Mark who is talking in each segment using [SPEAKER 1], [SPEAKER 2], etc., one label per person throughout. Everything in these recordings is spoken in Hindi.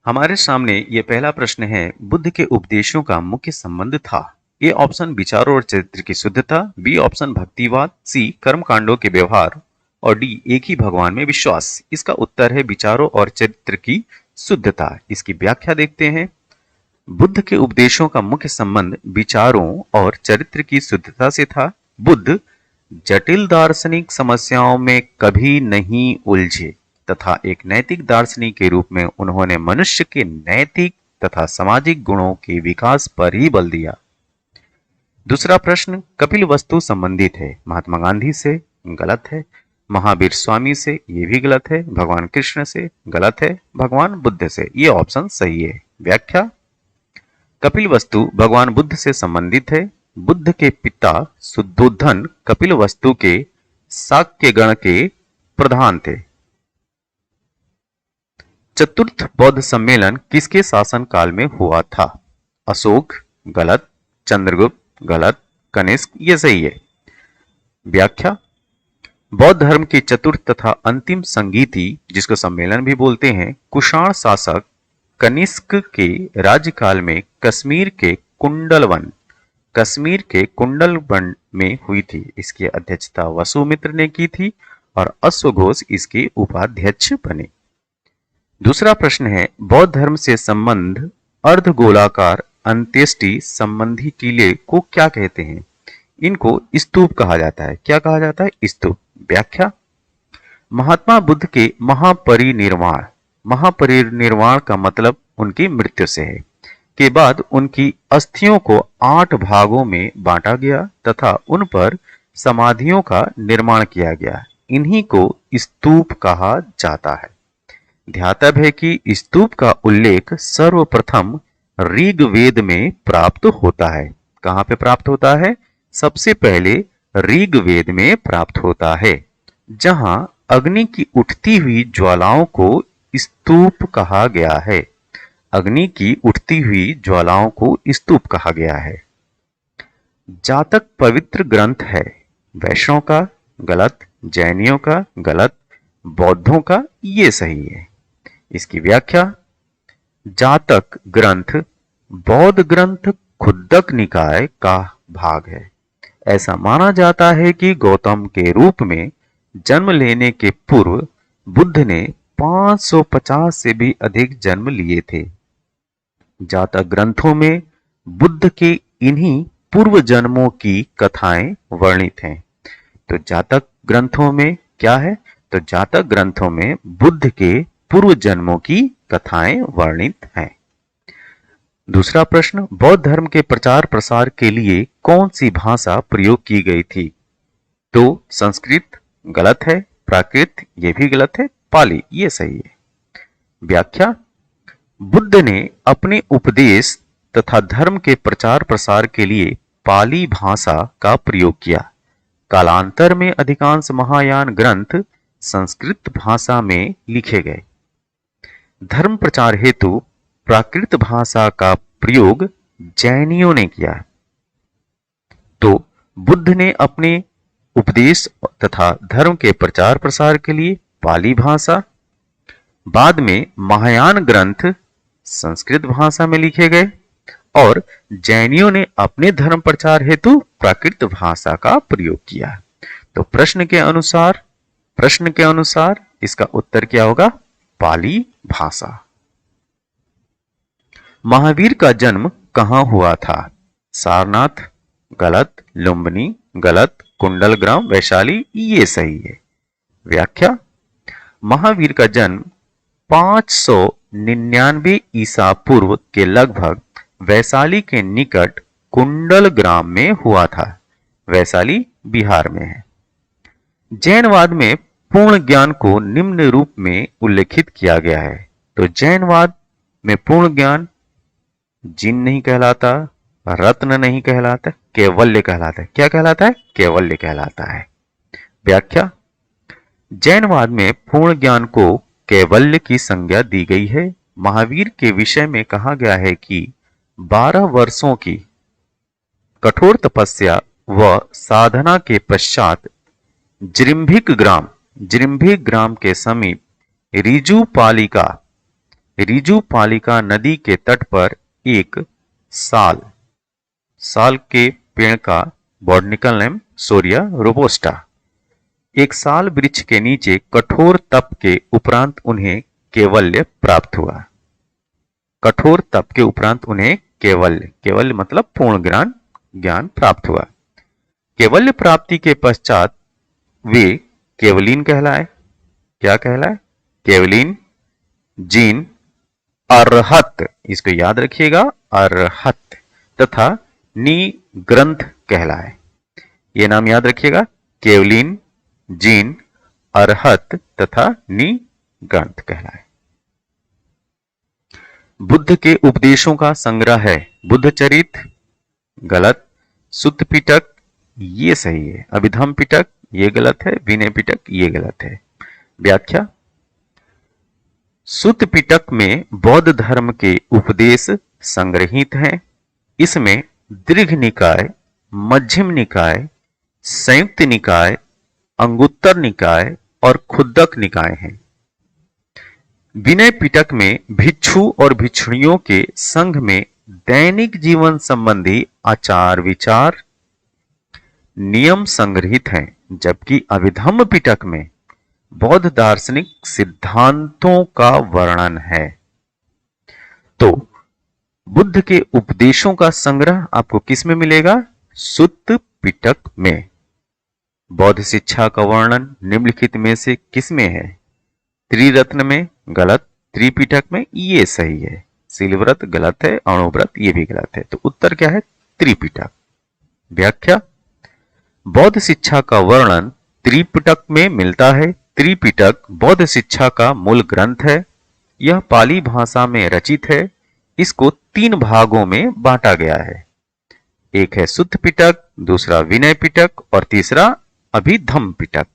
[SPEAKER 1] हमारे सामने ये पहला प्रश्न है, बुद्ध के उपदेशों का मुख्य संबंध था। ए ऑप्शन विचारों और चरित्र की शुद्धता, बी ऑप्शन भक्तिवाद, सी कर्म कांडों के व्यवहार और डी एक ही भगवान में विश्वास। इसका उत्तर है विचारों और चरित्र की शुद्धता। इसकी व्याख्या देखते हैं। बुद्ध के उपदेशों का मुख्य संबंध विचारों और चरित्र की शुद्धता से था। बुद्ध जटिल दार्शनिक समस्याओं में कभी नहीं उलझे तथा एक नैतिक दार्शनिक के रूप में उन्होंने मनुष्य के नैतिक तथा सामाजिक गुणों के विकास पर ही बल दिया। दूसरा प्रश्न कपिल वस्तु संबंधित है। महात्मा गांधी से, गलत है। महावीर स्वामी से, ये भी गलत है। भगवान कृष्ण से, गलत है। भगवान बुद्ध से, ये ऑप्शन सही है। व्याख्या कपिल वस्तु भगवान बुद्ध से संबंधित है। बुद्ध के पिता शुद्धोधन कपिल वस्तु के शाक्य गण के प्रधान थे। चतुर्थ बौद्ध सम्मेलन किसके शासन काल में हुआ था? अशोक, गलत। चंद्रगुप्त, गलत। कनिष्क, ये सही है। व्याख्या बौद्ध धर्म की चतुर्थ तथा अंतिम संगीति, जिसको सम्मेलन भी बोलते हैं, कुषाण शासक कनिष्क के राज्यकाल में कश्मीर के कुंडलवन में हुई थी। इसकी अध्यक्षता वसुमित्र ने की थी और अश्वघोष इसके उपाध्यक्ष बने। दूसरा प्रश्न है बौद्ध धर्म से संबंध अर्धगोलाकार अंत्येष्टि संबंधी टीले को क्या कहते हैं? इनको स्तूप कहा जाता है। क्या कहा जाता है? स्तूप। व्याख्या महात्मा बुद्ध के महापरिनिर्वाण का मतलब उनकी मृत्यु से है के बाद उनकी अस्थियों को 8 भागों में बांटा गया तथा उन पर समाधियों का निर्माण किया गया। इन्हीं को स्तूप कहा जाता है। ध्यातव्य है कि स्तूप का उल्लेख सर्वप्रथम ऋग्वेद में प्राप्त होता है। कहां पे प्राप्त होता है? सबसे पहले ऋग्वेद में प्राप्त होता है, जहां अग्नि की उठती हुई ज्वालाओं को स्तूप कहा गया है। अग्नि की उठती हुई ज्वालाओं को स्तूप कहा गया है। जातक पवित्र ग्रंथ है। वैष्णव का, गलत। जैनियों का, गलत। बौद्धों का, ये सही है। इसकी व्याख्या जातक ग्रंथ बौद्ध ग्रंथ खुद्दक निकाय का भाग है। ऐसा माना जाता है कि गौतम के रूप में जन्म लेने के पूर्व बुद्ध ने 550 से भी अधिक जन्म लिए थे। जातक ग्रंथों में बुद्ध के इन्हीं पूर्व जन्मों की कथाएं वर्णित हैं। तो जातक ग्रंथों में क्या है? तो जातक ग्रंथों में बुद्ध के पूर्व जन्मों की कथाएं वर्णित हैं। दूसरा प्रश्न बौद्ध धर्म के प्रचार प्रसार के लिए कौन सी भाषा प्रयोग की गई थी? तो संस्कृत, गलत है। प्राकृत, ये भी गलत है। पाली, ये सही है। व्याख्या बुद्ध ने अपने उपदेश तथा धर्म के प्रचार प्रसार के लिए पाली भाषा का प्रयोग किया। कालांतर में अधिकांश महायान ग्रंथ संस्कृत भाषा में लिखे गए। धर्म प्रचार हेतु प्राकृत भाषा का प्रयोग जैनियों ने किया। तो बुद्ध ने अपने उपदेश तथा धर्म के प्रचार प्रसार के लिए पाली भाषा, बाद में महायान ग्रंथ संस्कृत भाषा में लिखे गए और जैनियों ने अपने धर्म प्रचार हेतु प्राकृत भाषा का प्रयोग किया। तो प्रश्न के अनुसार इसका उत्तर क्या होगा? पाली भाषा। महावीर का जन्म कहां हुआ था? सारनाथ, गलत। लुम्बिनी, गलत। कुंडलग्राम, वैशाली, ये सही है। व्याख्या महावीर का जन्म 599 ईसा पूर्व के लगभग वैशाली के निकट कुंडलग्राम में हुआ था। वैशाली बिहार में है। जैनवाद में पूर्ण ज्ञान को निम्न रूप में उल्लेखित किया गया है। तो जैनवाद में पूर्ण ज्ञान जिन नहीं कहलाता, रत्न नहीं कहलाता, कैवल्य कहलाता है। क्या कहलाता है? कैवल्य कहलाता है। व्याख्या जैनवाद में पूर्ण ज्ञान को कैवल्य की संज्ञा दी गई है। महावीर के विषय में कहा गया है कि 12 वर्षों की कठोर तपस्या व साधना के पश्चात जिरिम्भिक ग्राम के समीप रिजुपालिका रिजुपालिका नदी के तट पर एक साल साल के पेड़ का बॉटनिकल नेम सोरिया रोबोस्टा। एक साल वृक्ष के नीचे कठोर तप के उपरांत उन्हें कैवल्य प्राप्त हुआ। कठोर तप के उपरांत उन्हें कैवल्य, कैवल्य मतलब पूर्ण ज्ञान प्राप्त हुआ। कैवल्य प्राप्ति के पश्चात वे केवलीन कहलाए। क्या कहलाए? केवलीन, जीन, अरहत, इसको याद रखिएगा, अरहत, तथा निग्रंथ कहलाए। ये नाम याद रखिएगा, केवलीन, जीन, अरहत तथा निग्रंथ कहलाए। बुद्ध के उपदेशों का संग्रह है बुद्ध चरित, गलत। सुत्त पिटक, ये सही है। अभिधम पिटक, ये गलत है। विनय पिटक, ये गलत है। व्याख्या। सुत्त पिटक में बौद्ध धर्म के उपदेश संग्रहित हैं। इसमें दीर्घ निकाय, मध्यम निकाय, संयुक्त निकाय, अंगुत्तर निकाय और खुद्दक निकाय हैं। विनय पिटक में भिक्षु और भिक्षुणियों के संघ में दैनिक जीवन संबंधी आचार विचार नियम संग्रहित हैं, जबकि अभिधम्म पिटक में बौद्ध दार्शनिक सिद्धांतों का वर्णन है। तो बुद्ध के उपदेशों का संग्रह आपको किस में मिलेगा? सुत्त पिटक में। बौद्ध शिक्षा का वर्णन निम्नलिखित में से किस में है? त्रिरत्न में, गलत। त्रिपिटक में, ये सही है। शीलव्रत गलत है। अणुव्रत, ये भी गलत है। तो उत्तर क्या है? त्रिपिटक। व्याख्या। बौद्ध शिक्षा का वर्णन त्रिपिटक में मिलता है। त्रिपिटक बौद्ध शिक्षा का मूल ग्रंथ है। यह पाली भाषा में रचित है। इसको 3 भागों में बांटा गया है। एक है सुत्त पिटक, दूसरा विनय पिटक और तीसरा अभिधम्म पिटक।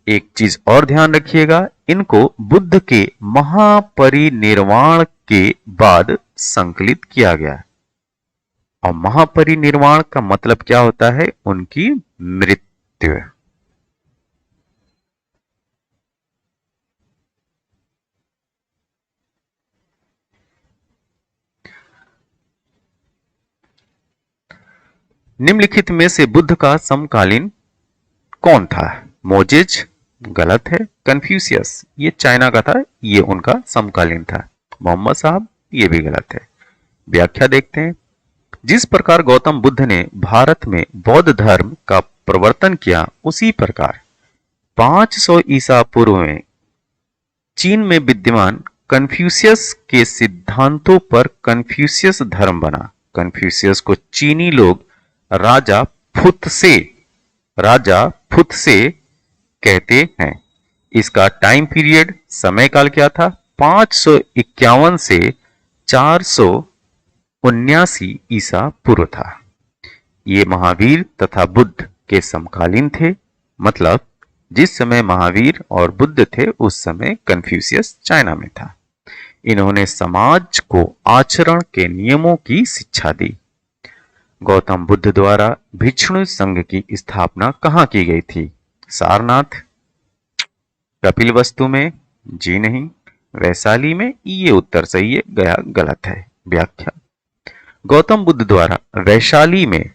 [SPEAKER 1] एक चीज और ध्यान रखिएगा, इनको बुद्ध के महापरिनिर्वाण के बाद संकलित किया गया। और महापरिनिर्वाण का मतलब क्या होता है? उनकी मृत्यु। निम्नलिखित में से बुद्ध का समकालीन कौन था? मोजेज, गलत है। कन्फ्यूशियस, ये चाइना का था, ये उनका समकालीन था। मोहम्मद साहब, ये भी गलत है। व्याख्या देखते हैं। जिस प्रकार गौतम बुद्ध ने भारत में बौद्ध धर्म का प्रवर्तन किया, उसी प्रकार 500 ईसा पूर्व में चीन में विद्यमान कन्फ्यूशियस के सिद्धांतों पर कन्फ्यूशियस धर्म बना। कन्फ्यूशियस को चीनी लोग राजा फुत्से कहते हैं। इसका टाइम पीरियड, समय काल क्या था? 551 से 479 ईसा पूर्व था। ये महावीर तथा बुद्ध के समकालीन थे। मतलब जिस समय महावीर और बुद्ध थे, उस समय कन्फ्यूशियस चाइना में था। इन्होंने समाज को आचरण के नियमों की शिक्षा दी। गौतम बुद्ध द्वारा भिक्षु संघ की स्थापना कहाँ की गई थी? सारनाथ, कपिलवस्तु में, जी नहीं। वैशाली में, ये उत्तर सही है। गया गलत है। व्याख्या। गौतम बुद्ध द्वारा वैशाली में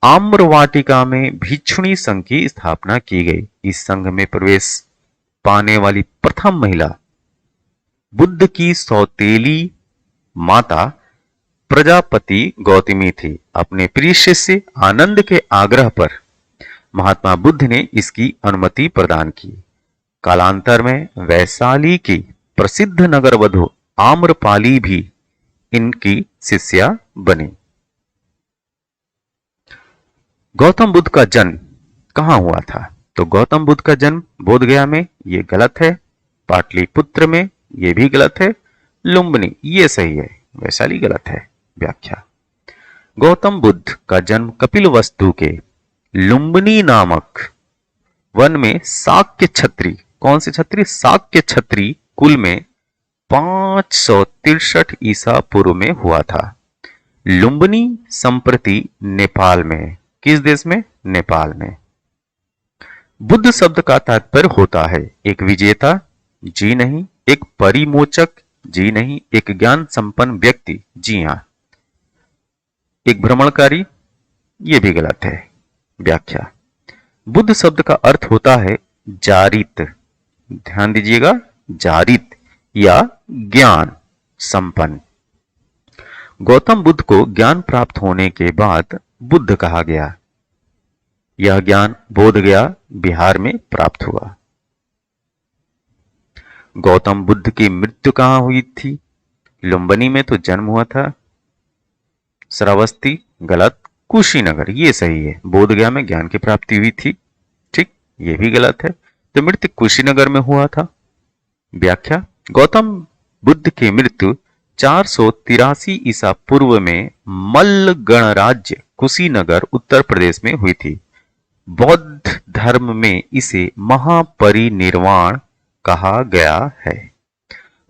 [SPEAKER 1] आम्रवाटिका में भिक्षुणी संघ की स्थापना की गई। इस संघ में प्रवेश पाने वाली प्रथम महिला बुद्ध की सौतेली माता प्रजापति गौतमी थी। अपने प्रिय शिष्य आनंद के आग्रह पर महात्मा बुद्ध ने इसकी अनुमति प्रदान की। कालांतर में वैशाली की प्रसिद्ध नगरवधु आम्रपाली भी इनकी शिष्या बनी। गौतम बुद्ध का जन्म कहां हुआ था? तो गौतम बुद्ध का जन्म बोधगया में, ये गलत है। पाटलिपुत्र में, ये भी गलत है। लुम्बिनी, ये सही है। वैशाली गलत है। व्याख्या। गौतम बुद्ध का जन्म कपिलवस्तु के लुम्बिनी नामक वन में शाक्य छत्री, कौन से छत्री? शाक्य छत्री कुल में 563 ईसा पूर्व में हुआ था। लुम्बिनी संप्रति नेपाल में। किस देश में? नेपाल में। बुद्ध शब्द का तात्पर्य होता है एक विजेता, जी नहीं। एक परिमोचक? जी नहीं। एक ज्ञान संपन्न व्यक्ति? जी हां। एक भ्रमणकारी? ये भी गलत है। व्याख्या। बुद्ध शब्द का अर्थ होता है जारित। ध्यान दीजिएगा, जारित या ज्ञान संपन्न। गौतम बुद्ध को ज्ञान प्राप्त होने के बाद बुद्ध कहा गया। यह ज्ञान बोध गया बिहार में प्राप्त हुआ। गौतम बुद्ध की मृत्यु कहां हुई थी? लुम्बिनी में तो जन्म हुआ था। श्रावस्ती? गलत। कुशीनगर? ये सही है। बोधगया में ज्ञान की प्राप्ति हुई थी। ठीक, ये भी गलत है। तो मृत्यु कुशीनगर में हुआ था। व्याख्या। गौतम बुद्ध की मृत्यु 483 ईसा पूर्व में मल्ल गणराज्य कुशीनगर उत्तर प्रदेश में हुई थी। बौद्ध धर्म में इसे महापरिनिर्वाण कहा गया है।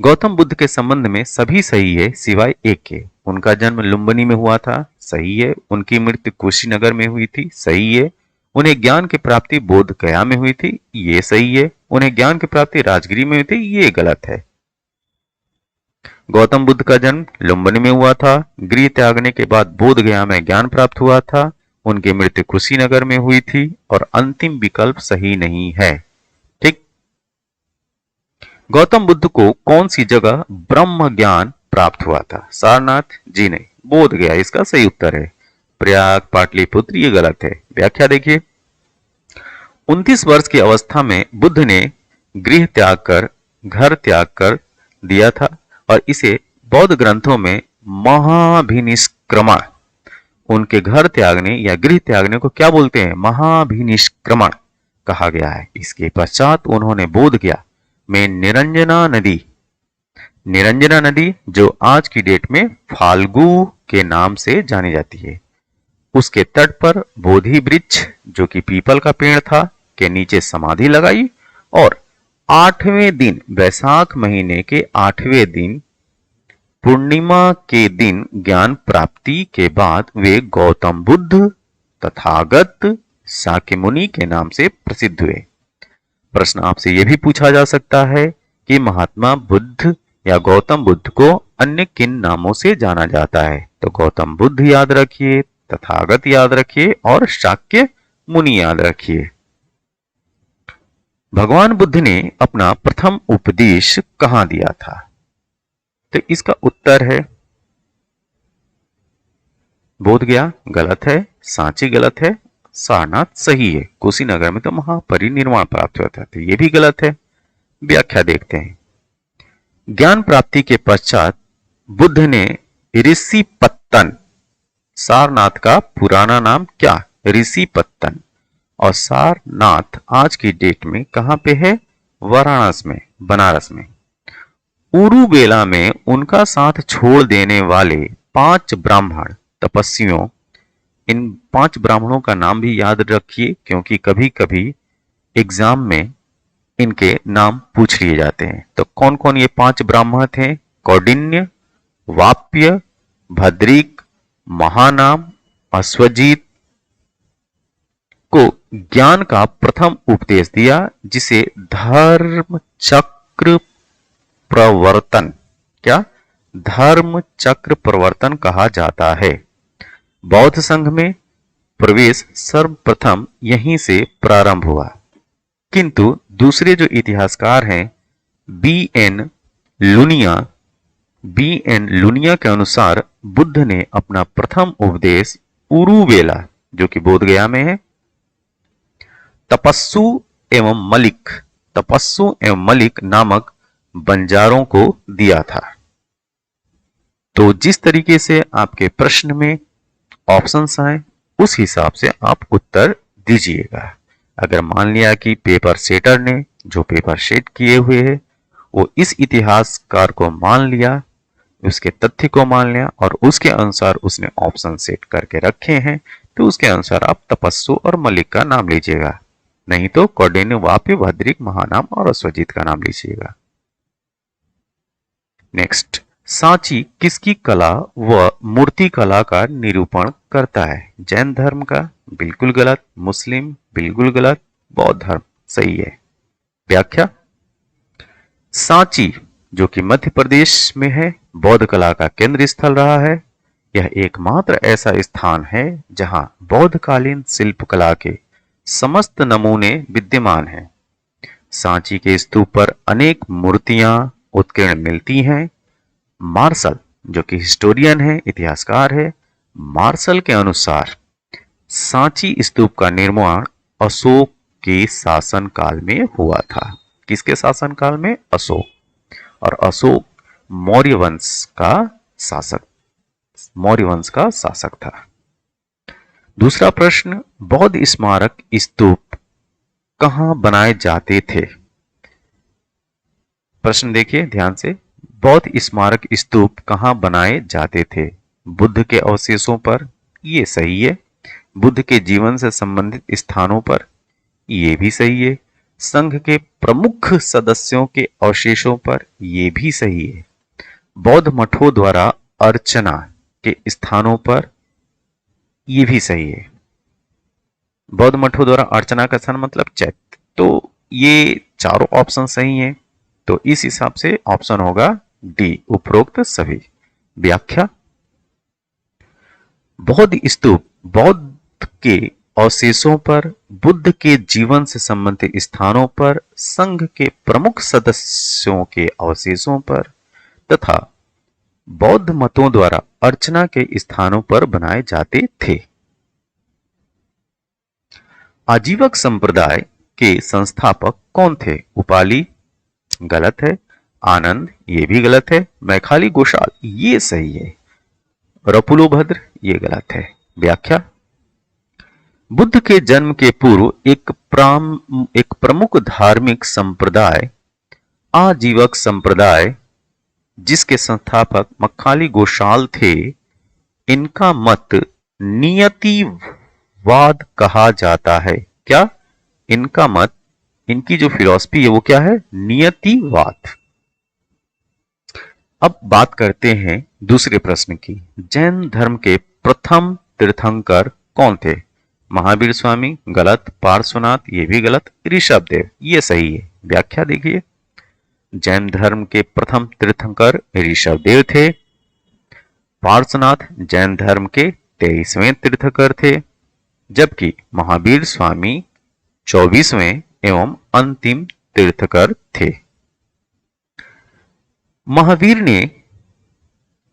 [SPEAKER 1] गौतम बुद्ध के संबंध में सभी सही है सिवाय एक के। उनका जन्म लुम्बिनी में हुआ था, सही है। उनकी मृत्यु कुशीनगर में हुई थी, सही है। उन्हें ज्ञान की प्राप्ति बोध गया में हुई थी, ये सही है। उन्हें ज्ञान की प्राप्ति राजगिरी में हुई थी, ये गलत है। गौतम बुद्ध का जन्म लुम्बिनी में हुआ था। गृह त्यागने के बाद बोध गया में ज्ञान प्राप्त हुआ था। उनकी मृत्यु कुशीनगर में हुई थी और अंतिम विकल्प सही नहीं है। ठीक। गौतम बुद्ध को कौन सी जगह ब्रह्म ज्ञान प्राप्त हुआ था? सारनाथ? जी नहीं। बोध गया इसका सही उत्तर है। प्रयाग, पाटलिपुत्र? ये गलत है। व्याख्या देखिए। 29 वर्ष की अवस्था में बुद्ध ने गृह त्याग कर, घर त्याग कर दिया था और इसे बौद्ध ग्रंथों में महाभिनिष्क्रमण, उनके घर त्यागने या गृह त्यागने को क्या बोलते हैं? महाभिनिष्क्रमण कहा गया है। इसके पश्चात उन्होंने बोध गया में निरंजना नदी जो आज की डेट में फाल्गु के नाम से जानी जाती है, उसके तट पर बोधि वृक्ष जो कि पीपल का पेड़ था के नीचे समाधि लगाई और 8वें दिन, वैशाख महीने के 8वें दिन, पूर्णिमा के दिन ज्ञान प्राप्ति के बाद वे गौतम बुद्ध तथागत शाक्य मुनि के नाम से प्रसिद्ध हुए। प्रश्न आपसे यह भी पूछा जा सकता है कि महात्मा बुद्ध या गौतम बुद्ध को अन्य किन नामों से जाना जाता है? तो गौतम बुद्ध याद रखिए, तथागत याद रखिए और शाक्य मुनि याद रखिए। भगवान बुद्ध ने अपना प्रथम उपदेश कहां दिया था? तो इसका उत्तर है बोधगया गलत है, सांची गलत है, सारनाथ सही है। कुशीनगर में तो महापरिनिर्वाण प्राप्त हुआ था, तो यह भी गलत है। व्याख्या देखते हैं। ज्ञान प्राप्ति के पश्चात बुद्ध ने ऋषिपत्तन, सारनाथ का पुराना नाम क्या? ऋषिपत्तन। और सारनाथ आज की डेट में कहां पे है? वाराणसी में, बनारस में। उरुबेला में उनका साथ छोड़ देने वाले 5 ब्राह्मण तपस्वियों, इन 5 ब्राह्मणों का नाम भी याद रखिए क्योंकि कभी कभी एग्जाम में इनके नाम पूछ लिए जाते हैं। तो कौन कौन ये 5 ब्राह्मण थे? कौंडिन्य, वाप्य, भद्रिक, महानाम, अश्वजीत को ज्ञान का प्रथम उपदेश दिया, जिसे धर्म चक्र प्रवर्तन, क्या? धर्म चक्र प्रवर्तन कहा जाता है। बौद्ध संघ में प्रवेश सर्वप्रथम यहीं से प्रारंभ हुआ, किंतु दूसरे जो इतिहासकार हैं बी एन लुनिया के अनुसार बुद्ध ने अपना प्रथम उपदेश उरुबेला, जो कि बोधगया में है, तपस्सु एवं मलिक नामक बंजारों को दिया था। तो जिस तरीके से आपके प्रश्न में ऑप्शंस आए उस हिसाब से आप उत्तर दीजिएगा। अगर मान लिया कि पेपर सेटर ने जो पेपर सेट किए हुए हैं वो इस इतिहासकार को मान लिया, उसके तथ्य को मान लिया और उसके अनुसार उसने ऑप्शन सेट करके रखे हैं, तो उसके अनुसार आप तपस्सु और मलिक का नाम लीजिएगा, नहीं तो कौंडिन्य, वाप्य, भद्रिक, महानाम और अश्वजीत का नाम लीजिएगा। नेक्स्ट, सांची किसकी कला व मूर्ति कला का निरूपण करता है? जैन धर्म का? बिल्कुल गलत। मुस्लिम? बिल्कुल गलत। बौद्ध धर्म? सही है। व्याख्या, सांची जो कि मध्य प्रदेश में है, बौद्ध कला का केंद्र स्थल रहा है। यह एकमात्र ऐसा स्थान है जहां बौद्धकालीन शिल्पकला के समस्त नमूने विद्यमान हैं। सांची के स्तूप पर अनेक मूर्तियां उत्कीर्ण मिलती हैं। मार्शल, जो कि हिस्टोरियन है, इतिहासकार है, मार्शल के अनुसार सांची स्तूप का निर्माण अशोक के शासन काल में हुआ था। किसके शासन काल में? अशोक। और अशोक मौर्य वंश का शासक था। दूसरा प्रश्न, बौद्ध स्मारक स्तूप कहां बनाए जाते थे? प्रश्न देखिए ध्यान से। बौद्ध स्मारक स्तूप कहां बनाए जाते थे? बुद्ध के अवशेषों पर, ये सही है। बुद्ध के जीवन से संबंधित स्थानों पर, ये भी सही है। संघ के प्रमुख सदस्यों के अवशेषों पर, ये भी सही है। बौद्ध मठों द्वारा अर्चना के स्थानों पर, ये भी सही है। बौद्ध मठों द्वारा अर्चना का स्थान मतलब चैत्य। तो ये चारों ऑप्शन सही हैं। तो इस हिसाब से ऑप्शन होगा डी, उपरोक्त सभी। व्याख्या, बौद्ध स्तूप बौद्ध के अवशेषों पर, बुद्ध के जीवन से संबंधित स्थानों पर, संघ के प्रमुख सदस्यों के अवशेषों पर तथा बौद्ध मतों द्वारा अर्चना के स्थानों पर बनाए जाते थे। आजीवक संप्रदाय के संस्थापक कौन थे? उपाली, गलत है। आनंद, ये भी गलत है। मैखाली गोशाल, ये सही है। रपुलोभद्र, ये गलत है। व्याख्या, बुद्ध के जन्म के पूर्व एक प्रमुख धार्मिक संप्रदाय आजीवक संप्रदाय, जिसके संस्थापक मक्खाली गोशाल थे, इनका मत नियतिवाद कहा जाता है। क्या? इनका मत, इनकी जो फिलॉसफी है वो क्या है? नियतिवाद। अब बात करते हैं दूसरे प्रश्न की। जैन धर्म के प्रथम तीर्थंकर कौन थे? महावीर स्वामी, गलत। पार्श्वनाथ, ये भी गलत। ऋषभदेव, ये सही है। व्याख्या देखिए, जैन धर्म के प्रथम तीर्थंकर ऋषभदेव थे। पार्श्वनाथ जैन धर्म के 23वें तीर्थंकर थे, जबकि महावीर स्वामी 24वें एवं अंतिम तीर्थंकर थे। महावीर ने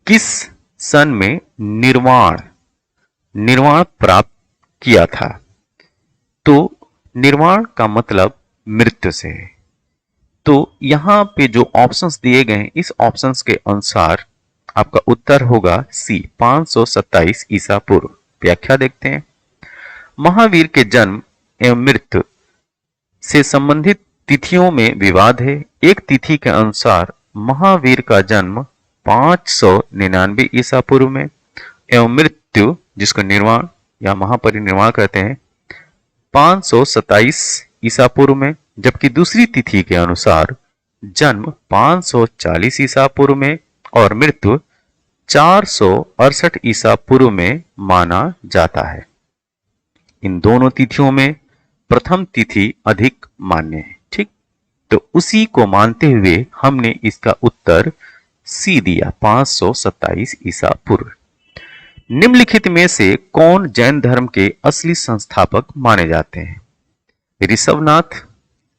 [SPEAKER 1] किस सन में निर्वाण प्राप्त किया था? तो निर्वाण का मतलब मृत्यु से है। तो यहां पे जो ऑप्शंस दिए गए हैं, इस ऑप्शंस के अनुसार आपका उत्तर होगा सी, 527 ईसा पूर्व। व्याख्या देखते हैं। महावीर के जन्म एवं मृत्यु से संबंधित तिथियों में विवाद है। एक तिथि के अनुसार महावीर का जन्म 599 ईसा पूर्व में एवं मृत्यु, जिसका निर्वाण या महापरिनिर्वाण कहते हैं, 527 ईसा पूर्व में, जबकि दूसरी तिथि के अनुसार जन्म 540 ईसा पूर्व में और मृत्यु 468 ईसा पूर्व में माना जाता है। इन दोनों तिथियों में प्रथम तिथि अधिक मान्य है। ठीक, तो उसी को मानते हुए हमने इसका उत्तर सी दिया, 527 ईसा पूर्व। निम्नलिखित में से कौन जैन धर्म के असली संस्थापक माने जाते हैं? ऋषभनाथ,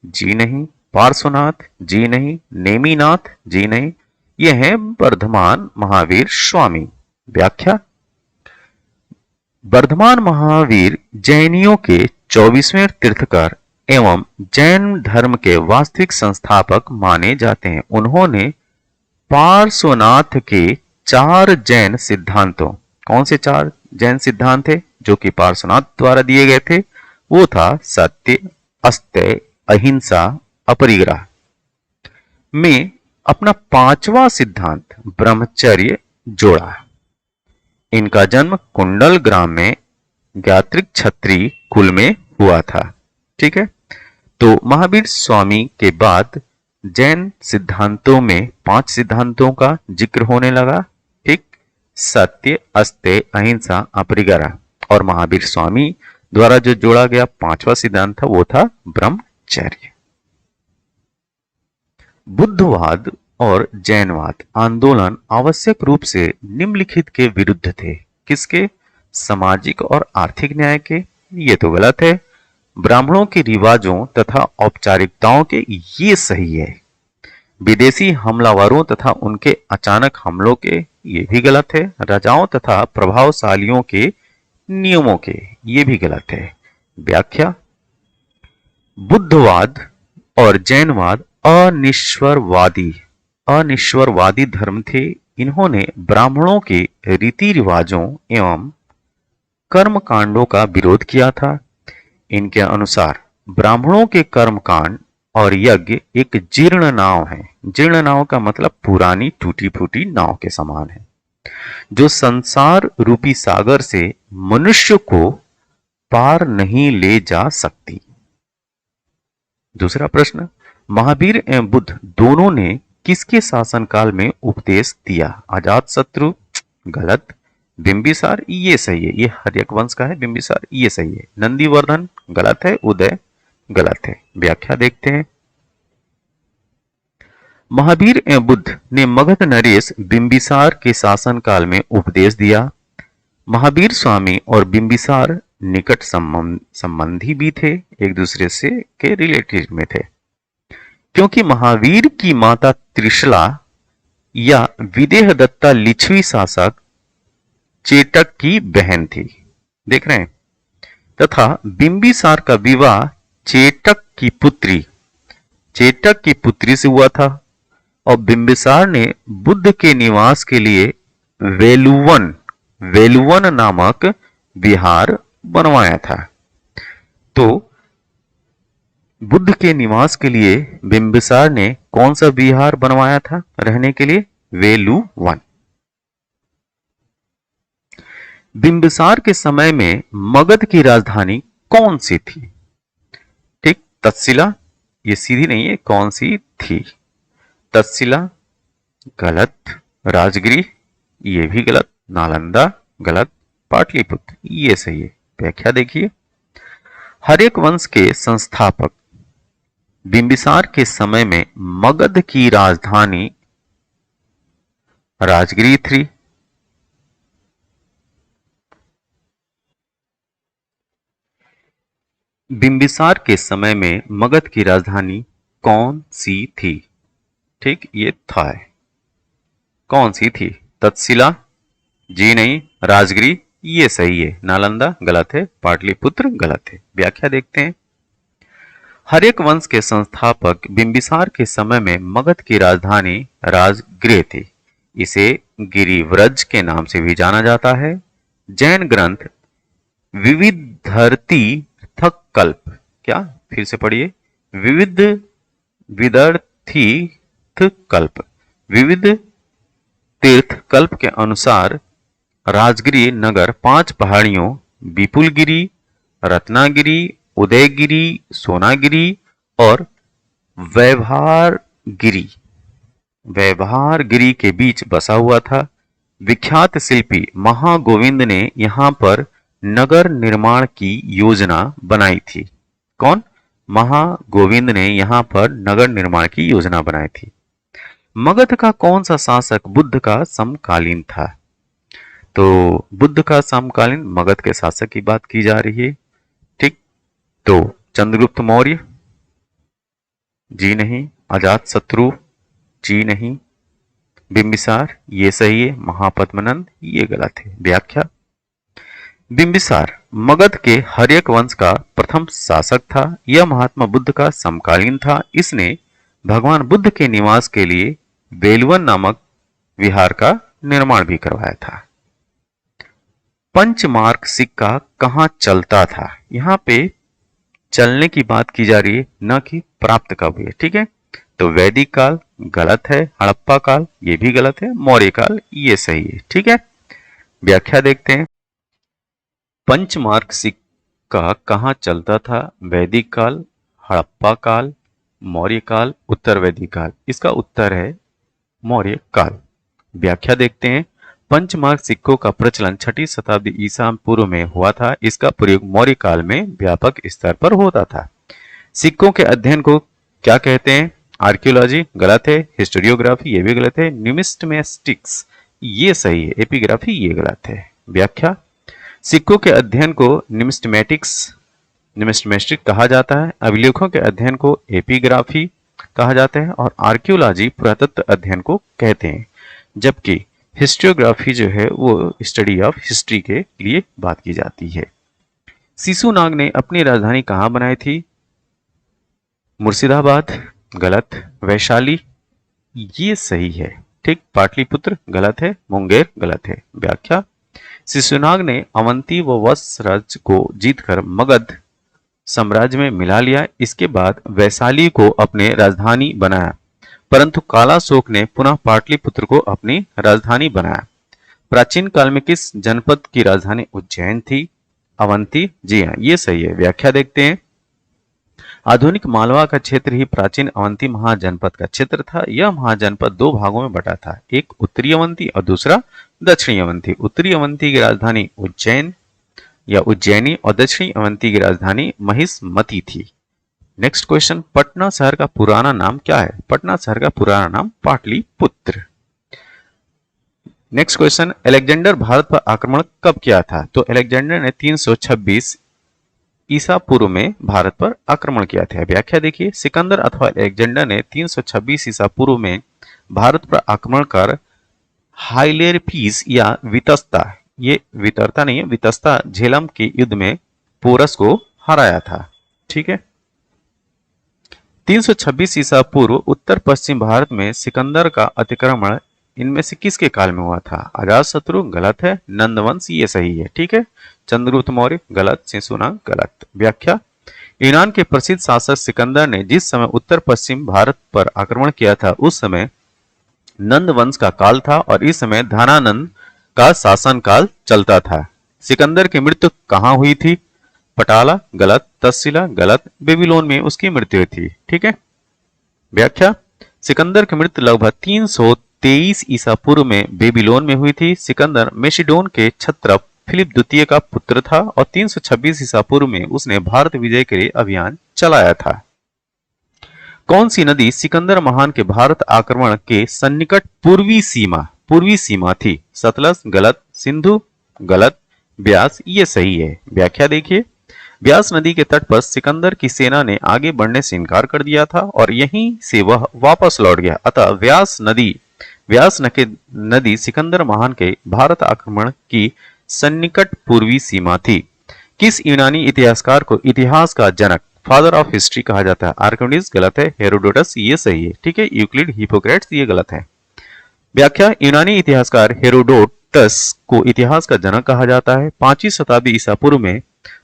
[SPEAKER 1] जी नहीं। पार्श्वनाथ, जी नहीं। नेमिनाथ, जी नहीं। यह है वर्धमान महावीर स्वामी। व्याख्या, वर्धमान महावीर जैनियों के 24वें तीर्थंकर एवं जैन धर्म के वास्तविक संस्थापक माने जाते हैं। उन्होंने पार्श्वनाथ के 4 जैन सिद्धांतों, कौन से 4 जैन सिद्धांत थे जो कि पार्श्वनाथ द्वारा दिए गए थे? वो था सत्य, अस्तेय, अहिंसा, अपरिग्रह में अपना 5वां सिद्धांत ब्रह्मचर्य जोड़ा। इनका जन्म कुंडल ग्राम में ज्ञात्रिक क्षत्रिय कुल में हुआ था। ठीक है, तो महावीर स्वामी के बाद जैन सिद्धांतों में 5 सिद्धांतों का जिक्र होने लगा। ठीक, सत्य, अस्तेय, अहिंसा, अपरिग्रह, और महावीर स्वामी द्वारा जो जोड़ा गया 5वां सिद्धांत था वो था ब्रह्मचर्य। बुद्धवाद और जैनवाद आंदोलन आवश्यक रूप से निम्नलिखित के विरुद्ध थे। किसके? सामाजिक और आर्थिक न्याय के। ये तो गलत है। ब्राह्मणों के रिवाजों तथा औपचारिकताओं के। ये सही है। विदेशी हमलावरों तथा उनके अचानक हमलों के। ये भी गलत है। राजाओं तथा प्रभावशालियों के नियमों के। ये भी गलत है। व्याख्या: बुद्धवाद और जैनवाद अनिश्वरवादी धर्म थे। इन्होंने ब्राह्मणों के रीति रिवाजों एवं कर्म कांडों का विरोध किया था। इनके अनुसार ब्राह्मणों के कर्म कांड और यज्ञ एक जीर्ण नाव है। जीर्ण नाव का मतलब पुरानी टूटी फूटी नाव के समान है, जो संसार रूपी सागर से मनुष्य को पार नहीं ले जा सकती। दूसरा प्रश्न, महावीर एवं बुद्ध दोनों ने किसके शासनकाल में उपदेश दिया? अजातशत्रु। गलत। बिंबिसार। ये सही है। ये हर्यक वंश का है। बिंबिसार। ये सही है। नंदीवर्धन। गलत है। उदय। गलत है। व्याख्या देखते हैं। महावीर एवं बुद्ध ने मगध नरेश बिंबिसार के शासनकाल में उपदेश दिया। महावीर स्वामी और बिंबिसार निकट संबंधी भी थे, एक दूसरे से के रिलेटिव में थे, क्योंकि महावीर की माता त्रिशला या विदेह दत्ता लिच्छवी शासक चेटक की बहन थी। देख रहे हैं। तथा बिंबिसार का विवाह चेटक की पुत्री से हुआ था और बिंबिसार ने बुद्ध के निवास के लिए वेलुवन नामक विहार बनवाया था। तो बुद्ध के निवास के लिए बिंबिसार ने कौन सा विहार बनवाया था रहने के लिए? वेलुवन। बिंबिसार के समय में मगध की राजधानी कौन सी थी? ठीक, तक्षशिला। ये सीधी नहीं है, कौन सी थी? तक्षशिला। गलत। राजगिरी। ये भी गलत। नालंदा। गलत। पाटलिपुत्र। ये सही है। व्याख्या देखिए। हर्यक वंश के संस्थापक बिंबिसार के समय में मगध की राजधानी राजगिरी थी। बिंबिसार के समय में मगध की राजधानी कौन सी थी? ठीक, ये था। कौन सी थी? तक्षशिला। जी नहीं। राजगिरी। ये सही है। नालंदा। गलत है। पाटलिपुत्र। गलत है। व्याख्या देखते हैं। हर्यक वंश के संस्थापक बिंबिसार के समय में मगध की राजधानी राजगृह थी। इसे गिरिव्रज के नाम से भी जाना जाता है। जैन ग्रंथ विविधतीर्थकल्प। क्या? फिर से पढ़िए। विविध तीर्थकल्प के अनुसार राजगिरी नगर 5 पहाड़ियों विपुलगिरी, रत्नागिरी, उदयगिरी, सोनागिरी और वैभारगिरी के बीच बसा हुआ था। विख्यात शिल्पी महागोविंद ने यहां पर नगर निर्माण की योजना बनाई थी। कौन? महागोविंद ने यहां पर नगर निर्माण की योजना बनाई थी। मगध का कौन सा शासक बुद्ध का समकालीन था? तो बुद्ध का समकालीन मगध के शासक की बात की जा रही है। ठीक, तो चंद्रगुप्त मौर्य। जी नहीं। अजातशत्रु। जी नहीं। बिंबिसार। ये सही है। महापद्मनंद। ये गलत है। व्याख्या। बिंबिसार मगध के हर्यक वंश का प्रथम शासक था। यह महात्मा बुद्ध का समकालीन था। इसने भगवान बुद्ध के निवास के लिए वेलुवन नामक विहार का निर्माण भी करवाया था। पंचमार्क सिक्का कहां चलता था? यहां पे चलने की बात की जा रही है, न कि प्राप्त कब हुई है। ठीक है, तो वैदिक काल गलत है। हड़प्पा काल ये भी गलत है। मौर्य काल ये सही है। ठीक है, व्याख्या देखते हैं। पंचमार्क सिक्का कहां चलता था? वैदिक काल, हड़प्पा काल, मौर्य काल, उत्तर वैदिक काल। इसका उत्तर है मौर्य काल। व्याख्या देखते हैं। पंचमार्क सिक्कों का प्रचलन 6वीं शताब्दी ईसा पूर्व में हुआ था। इसका प्रयोग मौर्य काल में व्यापक स्तर पर होता था। सिक्कों के अध्ययन को क्या कहते हैं? आर्कियोलॉजी गलत है, हिस्टोरियोग्राफी ये भी गलत है, न्यूमिस्मेटिक्स ये सही है, एपिग्राफी ये गलत है। व्याख्या, सिक्कों के अध्ययन को न्यूमिस्मेटिक कहा जाता है, अभिलेखों के अध्ययन को एपिग्राफी कहा जाता है और आर्कियोलॉजी पुरातत्व अध्ययन को कहते हैं, जबकि हिस्टोरियोग्राफी जो है वो स्टडी ऑफ हिस्ट्री के लिए बात की जाती है। शिशुनाग ने अपनी राजधानी कहाँ बनाई थी? मुर्शिदाबाद गलत, वैशाली ये सही है, ठीक, पाटलिपुत्र गलत है, मुंगेर गलत है। व्याख्या, शिशुनाग ने अवंती व वत्स राज्य को जीतकर मगध साम्राज्य में मिला लिया। इसके बाद वैशाली को अपने राजधानी बनाया, परंतु कालाशोक ने पुनः पाटलिपुत्र को अपनी राजधानी बनाया। प्राचीन काल में किस जनपद की राजधानी उज्जैन थी? अवंती, जी हाँ ये सही है। व्याख्या देखते हैं। आधुनिक मालवा का क्षेत्र ही प्राचीन अवंती महाजनपद का क्षेत्र था। यह महाजनपद दो भागों में बटा था, एक उत्तरी अवंती और दूसरा दक्षिणी अवंती। उत्तरी अवंती की राजधानी उज्जैन या उज्जैनी और दक्षिणी अवंती की राजधानी महिष्मती थी। नेक्स्ट क्वेश्चन, पटना शहर का पुराना नाम क्या है? पटना शहर का पुराना नाम Pataliputra. Next question, Alexander Bharat पर आक्रमण कब किया था? तो अलेक्जेंडर ने 326 ईसा पूर्व में भारत पर आक्रमण किया था। व्याख्या देखिए, सिकंदर अथवा अलेक्जेंडर ने 326 ईसा पूर्व में भारत पर आक्रमण कर हाइलेरपीस या वितस्ता, ये वितरता नहीं है, वितस्ता झेलम के युद्ध में पोरस को हराया था। ठीक है, 326 ईसा पूर्व उत्तर पश्चिम भारत में सिकंदर का अतिक्रमण इनमें से किसके काल में हुआ था? अजातशत्रु गलत है, नंदवंश ये सही है। ठीक है, चंद्रगुप्त मौर्य गलत, शिशुनाग गलत। व्याख्या, यूनान के प्रसिद्ध शासक सिकंदर ने जिस समय उत्तर पश्चिम भारत पर आक्रमण किया था उस समय नंद वंश का काल था और इस समय धनानंद का शासन काल चलता था। सिकंदर की मृत्यु कहाँ हुई थी? पटाला गलत, तक्षशिला गलत, बेबीलोन में उसकी मृत्यु हुई थी। ठीक है, व्याख्या, सिकंदर की मृत्यु लगभग 323 ईसा पूर्व में बेबीलोन में हुई थी। सिकंदर मेसिडोन के क्षत्रप फिलिप द्वितीय का पुत्र था और 326 ईसा पूर्व में उसने भारत विजय के लिए अभियान चलाया था। कौन सी नदी सिकंदर महान के भारत आक्रमण के सन्निकट पूर्वी सीमा थी? सतलज गलत, सिंधु गलत, ब्यास ये सही है। व्याख्या देखिए, ब्यास नदी के तट पर सिकंदर की सेना ने आगे बढ़ने से इनकार कर दिया था और यहीं से वह वापस लौट गया। अतः व्यास नदी सिकंदर महान के भारत आक्रमण की सन्निकट पूर्वी सीमा थी। किस यूनानी इतिहासकार को इतिहास का जनक, फादर ऑफ हिस्ट्री कहा जाता है? आर्किमिडीज गलत है, हेरोडोटस ये सही है। ठीक है, यूक्लिड, हिप्पोक्रेट्स ये गलत है। व्याख्या, यूनानी इतिहासकार हेरोडोटस को इतिहास का जनक कहा जाता है। 5वीं शताब्दी ईसा पूर्व में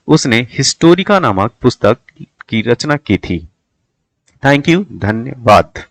[SPEAKER 1] उसने हिस्टोरिका नामक पुस्तक की रचना की थी। थैंक यू, धन्यवाद।